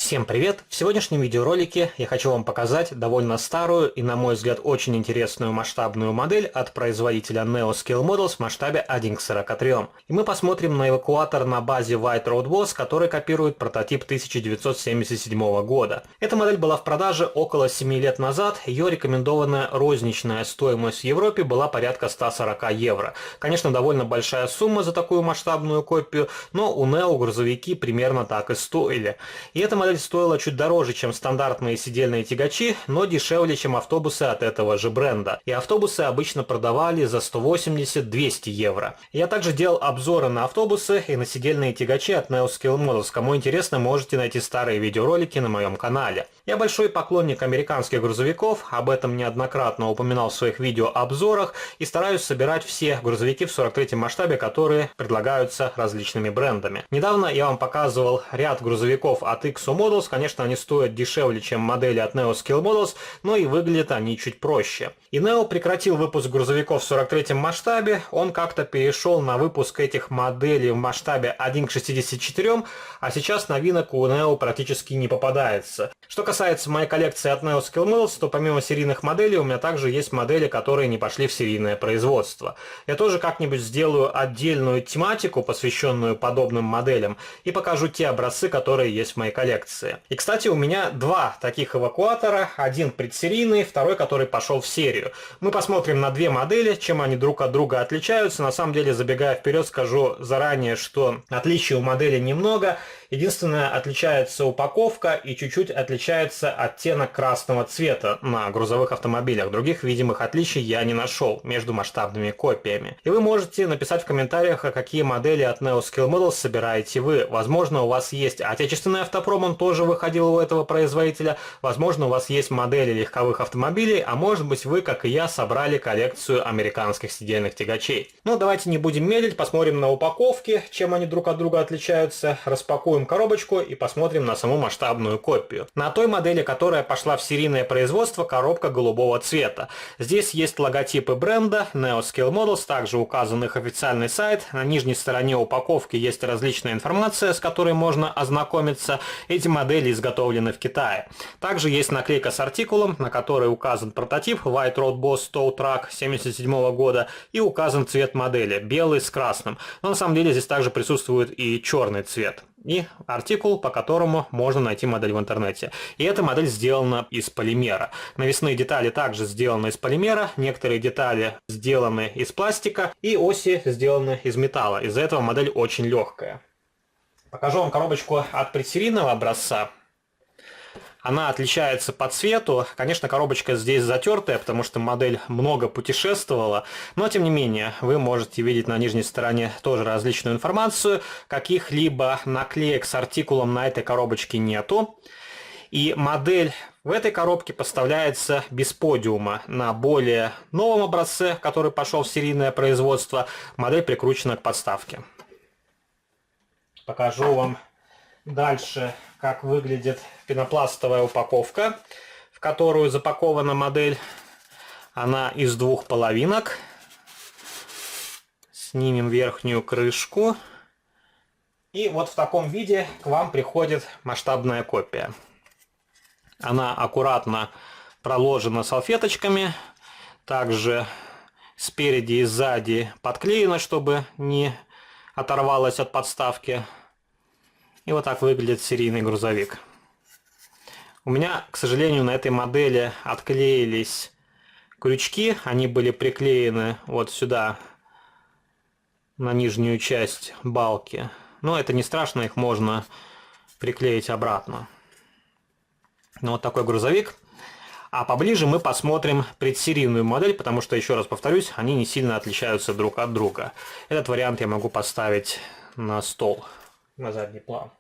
Всем привет! В сегодняшнем видеоролике я хочу вам показать довольно старую и, на мой взгляд, очень интересную масштабную модель от производителя Neo Scale Models в масштабе 1 к 43. И мы посмотрим на эвакуатор на базе White Road Boss, который копирует прототип 1977 года. Эта модель была в продаже около 7 лет назад, ее рекомендованная розничная стоимость в Европе была порядка 140 евро. Конечно, довольно большая сумма за такую масштабную копию, но у Neo грузовики примерно так и стоили. И эта модель стоила чуть дороже, чем стандартные сидельные тягачи, но дешевле, чем автобусы от этого же бренда. И автобусы обычно продавали за 180-200 евро. Я также делал обзоры на автобусы и на сидельные тягачи от Neo Scale Models. Кому интересно, можете найти старые видеоролики на моем канале. Я большой поклонник американских грузовиков, об этом неоднократно упоминал в своих видеообзорах, и стараюсь собирать все грузовики в 43-м масштабе, которые предлагаются различными брендами. Недавно я вам показывал ряд грузовиков от XO Models, конечно, они стоят дешевле, чем модели от Neo Scale Models, но и выглядят они чуть проще. И Neo прекратил выпуск грузовиков в 43-м масштабе, он как-то перешел на выпуск этих моделей в масштабе 1 к 64, а сейчас новинок у Neo практически не попадается. Что касается моей коллекции от Neo Scale Models, то помимо серийных моделей у меня также есть модели, которые не пошли в серийное производство. Я тоже как-нибудь сделаю отдельную тематику, посвященную подобным моделям, и покажу те образцы, которые есть в моей коллекции. И, кстати, у меня два таких эвакуатора, один предсерийный, второй, который пошел в серию. Мы посмотрим на две модели, чем они друг от друга отличаются. На самом деле, забегая вперед, скажу заранее, что отличий у модели немного. Единственное, отличается упаковка и чуть-чуть отличается оттенок красного цвета на грузовых автомобилях. Других видимых отличий я не нашел между масштабными копиями. И вы можете написать в комментариях, а какие модели от Neo Scale Models собираете вы. Возможно, у вас есть отечественный автопром, он тоже выходил у этого производителя. Возможно, у вас есть модели легковых автомобилей, а может быть, вы, как и я, собрали коллекцию американских сидельных тягачей. Но давайте не будем медлить, посмотрим на упаковки, чем они друг от друга отличаются, распакуем коробочку и посмотрим на саму масштабную копию. На той модели, которая пошла в серийное производство, коробка голубого цвета. Здесь есть логотипы бренда Neo Scale Models, также указан их официальный сайт. На нижней стороне упаковки есть различная информация, с которой можно ознакомиться. Эти модели изготовлены в Китае. Также есть наклейка с артикулом, на которой указан прототип White Road Boss Tow Truck 1977 года и указан цвет модели, белый с красным. Но на самом деле здесь также присутствует и черный цвет. И артикул, по которому можно найти модель в интернете. И эта модель сделана из полимера. Навесные детали также сделаны из полимера, некоторые детали сделаны из пластика, и оси сделаны из металла. Из-за этого модель очень легкая. Покажу вам коробочку от предсерийного образца. Она отличается по цвету. Конечно, коробочка здесь затертая, потому что модель много путешествовала. Но, тем не менее, вы можете видеть на нижней стороне тоже различную информацию. Каких-либо наклеек с артикулом на этой коробочке нету. И модель в этой коробке поставляется без подиума. На более новом образце, который пошел в серийное производство, модель прикручена к подставке. Покажу вам дальше, как выглядит пенопластовая упаковка, в которую запакована модель. Она из двух половинок. Снимем верхнюю крышку. И вот в таком виде к вам приходит масштабная копия. Она аккуратно проложена салфеточками. Также спереди и сзади подклеена, чтобы не оторвалась от подставки. И вот так выглядит серийный грузовик. У меня, к сожалению, на этой модели отклеились крючки. Они были приклеены вот сюда, на нижнюю часть балки. Но это не страшно, их можно приклеить обратно. Ну, вот такой грузовик. А поближе мы посмотрим предсерийную модель, потому что, еще раз повторюсь, они не сильно отличаются друг от друга. Этот вариант я могу поставить на стол, на задний план.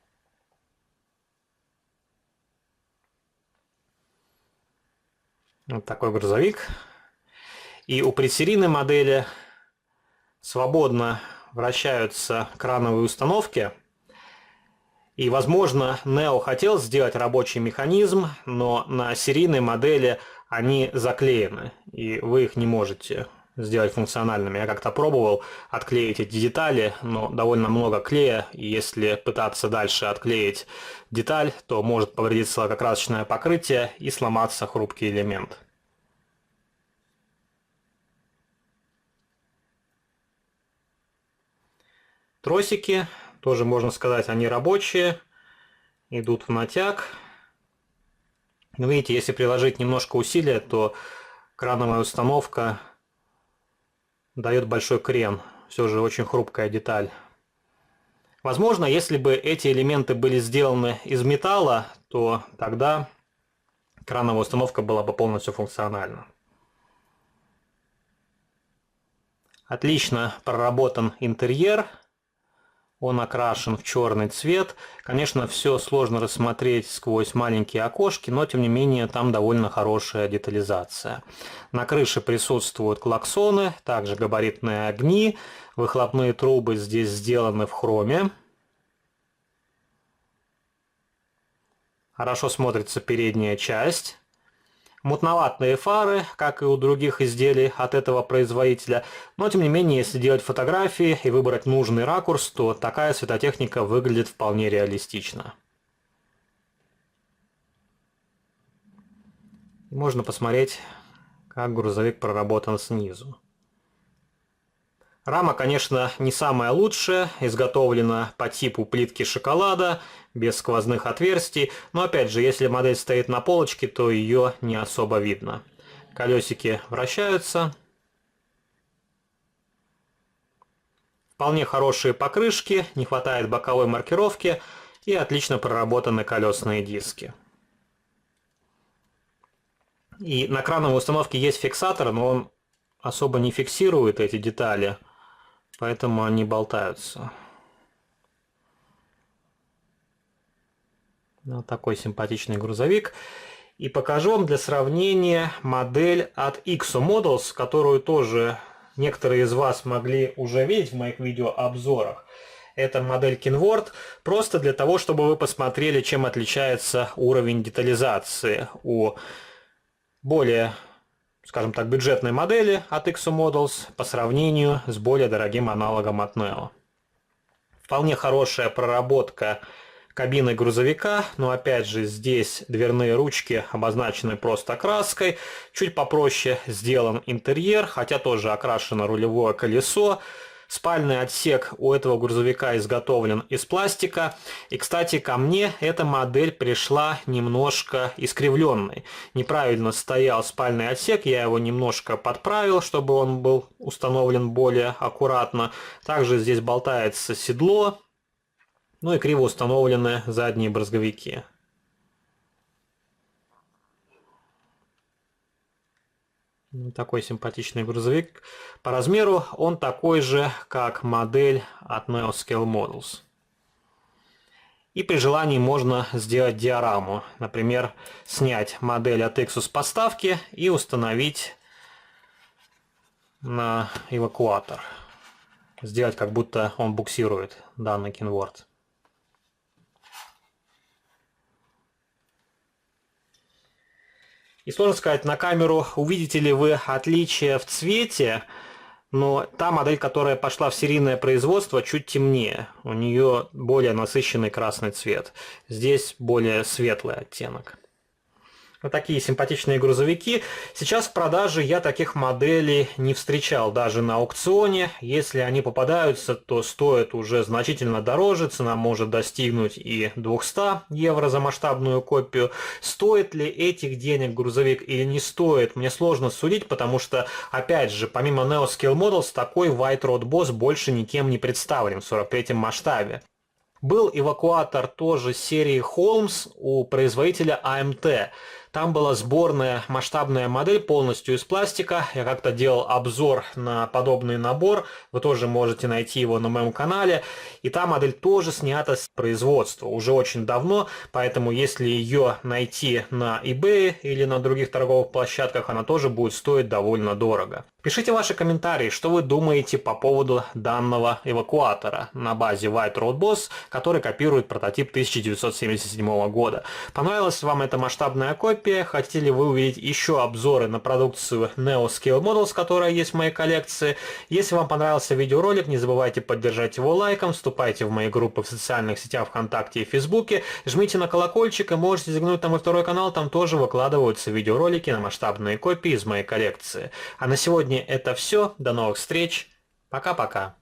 Вот такой грузовик. И у предсерийной модели свободно вращаются крановые установки. И, возможно, Neo хотел сделать рабочий механизм, но на серийной модели они заклеены, и вы их не можете сделать функциональными. Я как-то пробовал отклеить эти детали, но довольно много клея, и если пытаться дальше отклеить деталь, то может повредиться лакокрасочное покрытие и сломаться хрупкий элемент. Тросики, тоже можно сказать, они рабочие, идут в натяг. Но видите, если приложить немножко усилия, то крановая установка дает большой крен. Все же очень хрупкая деталь. Возможно, если бы эти элементы были сделаны из металла, то тогда крановая установка была бы полностью функциональна. Отлично проработан интерьер. Он окрашен в черный цвет. Конечно, все сложно рассмотреть сквозь маленькие окошки, но тем не менее там довольно хорошая детализация. На крыше присутствуют клаксоны, также габаритные огни. Выхлопные трубы здесь сделаны в хроме. Хорошо смотрится передняя часть. Мутноватые фары, как и у других изделий от этого производителя, но тем не менее, если делать фотографии и выбрать нужный ракурс, то такая светотехника выглядит вполне реалистично. Можно посмотреть, как грузовик проработан снизу. Рама, конечно, не самая лучшая, изготовлена по типу плитки шоколада, без сквозных отверстий, но опять же, если модель стоит на полочке, то ее не особо видно. Колесики вращаются. Вполне хорошие покрышки, не хватает боковой маркировки и отлично проработаны колесные диски. И на крановой установке есть фиксатор, но он особо не фиксирует эти детали. Поэтому они болтаются. Вот такой симпатичный грузовик. И покажу вам для сравнения модель от Ixo Models, которую тоже некоторые из вас могли уже видеть в моих видеообзорах. Это модель Kenworth, просто для того, чтобы вы посмотрели, чем отличается уровень детализации у более, скажем так, бюджетной модели от Ixo Models по сравнению с более дорогим аналогом от Neo. Вполне хорошая проработка кабины грузовика, но опять же здесь дверные ручки обозначены просто краской. Чуть попроще сделан интерьер, хотя тоже окрашено рулевое колесо. Спальный отсек у этого грузовика изготовлен из пластика. И, кстати, ко мне эта модель пришла немножко искривленной. Неправильно стоял спальный отсек, я его немножко подправил, чтобы он был установлен более аккуратно. Также здесь болтается седло, ну и криво установлены задние брызговики. Такой симпатичный грузовик. По размеру он такой же, как модель от Neo Scale Models. И при желании можно сделать диораму. Например, снять модель от Ixo с подставки и установить на эвакуатор. Сделать, как будто он буксирует данный Kenworth. И сложно сказать на камеру, увидите ли вы отличие в цвете, но та модель, которая пошла в серийное производство, чуть темнее. У нее более насыщенный красный цвет. Здесь более светлый оттенок. Вот такие симпатичные грузовики. Сейчас в продаже я таких моделей не встречал даже на аукционе. Если они попадаются, то стоят уже значительно дороже. Цена может достигнуть и 200 евро за масштабную копию. Стоит ли этих денег грузовик или не стоит, мне сложно судить, потому что, опять же, помимо Neo Scale Models, такой White Rod Boss больше никем не представлен в 43-м масштабе. Был эвакуатор тоже серии Holmes у производителя AMT. Там была сборная масштабная модель полностью из пластика. Я как-то делал обзор на подобный набор. Вы тоже можете найти его на моем канале. И та модель тоже снята с производства уже очень давно. Поэтому если ее найти на eBay или на других торговых площадках, она тоже будет стоить довольно дорого. Пишите ваши комментарии, что вы думаете по поводу данного эвакуатора на базе White Road Boss, который копирует прототип 1977 года. Понравилась вам эта масштабная копия? Хотите ли вы увидеть еще обзоры на продукцию Neo Scale Models, которая есть в моей коллекции? Если вам понравился видеоролик, не забывайте поддержать его лайком, вступайте в мои группы в социальных сетях ВКонтакте и Фейсбуке, жмите на колокольчик и можете заглянуть на мой второй канал, там тоже выкладываются видеоролики на масштабные копии из моей коллекции. А на сегодня это все. До новых встреч. Пока-пока.